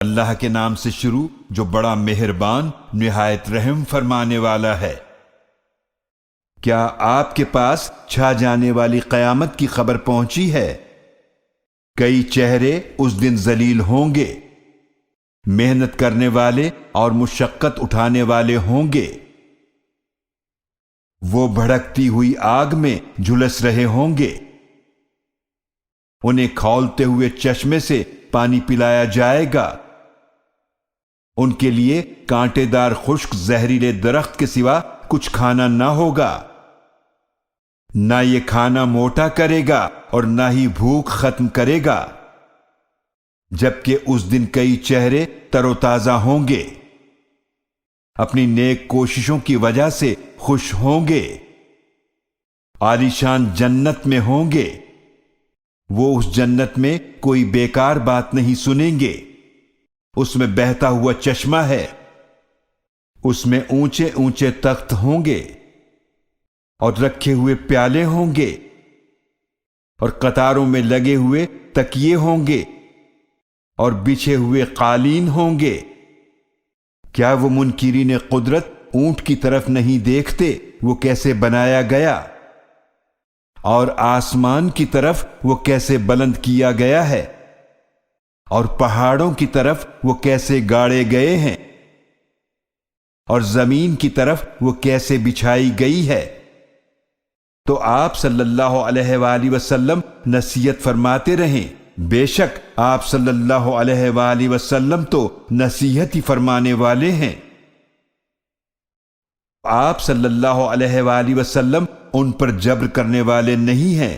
اللہ کے نام سے شروع جو بڑا مہربان نہایت رحم فرمانے والا ہے۔ کیا آپ کے پاس چھا جانے والی قیامت کی خبر پہنچی ہے؟ کئی چہرے اس دن ذلیل ہوں گے، محنت کرنے والے اور مشقت اٹھانے والے ہوں گے۔ وہ بھڑکتی ہوئی آگ میں جھلس رہے ہوں گے، انہیں کھولتے ہوئے چشمے سے پانی پلایا جائے گا۔ ان کے لیے کانٹے دار خشک زہریلے درخت کے سوا کچھ کھانا نہ ہوگا، نہ یہ کھانا موٹا کرے گا اور نہ ہی بھوک ختم کرے گا، جبکہ اس دن کئی چہرے تر و تازہ ہوں گے، اپنی نیک کوششوں کی وجہ سے خوش ہوں گے، عالیشان جنت میں ہوں گے۔ وہ اس جنت میں کوئی بیکار بات نہیں سنیں گے، اس میں بہتا ہوا چشمہ ہے، اس میں اونچے اونچے تخت ہوں گے اور رکھے ہوئے پیالے ہوں گے، اور قطاروں میں لگے ہوئے تکیے ہوں گے اور بچھے ہوئے قالین ہوں گے۔ کیا وہ منکرین قدرت اونٹ کی طرف نہیں دیکھتے وہ کیسے بنایا گیا، اور آسمان کی طرف وہ کیسے بلند کیا گیا ہے، اور پہاڑوں کی طرف وہ کیسے گاڑے گئے ہیں، اور زمین کی طرف وہ کیسے بچھائی گئی ہے۔ تو آپ صلی اللہ علیہ وآلہ وسلم نصیحت فرماتے رہیں، بے شک آپ صلی اللہ علیہ وآلہ وسلم تو نصیحت ہی فرمانے والے ہیں۔ آپ صلی اللہ علیہ وآلہ وسلم ان پر جبر کرنے والے نہیں ہیں،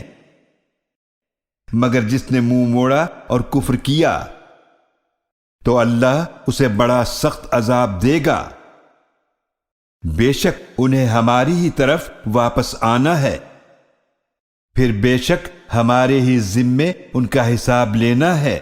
مگر جس نے منہ موڑا اور کفر کیا تو اللہ اسے بڑا سخت عذاب دے گا۔ بے شک انہیں ہماری ہی طرف واپس آنا ہے، پھر بے شک ہمارے ہی ذمے ان کا حساب لینا ہے۔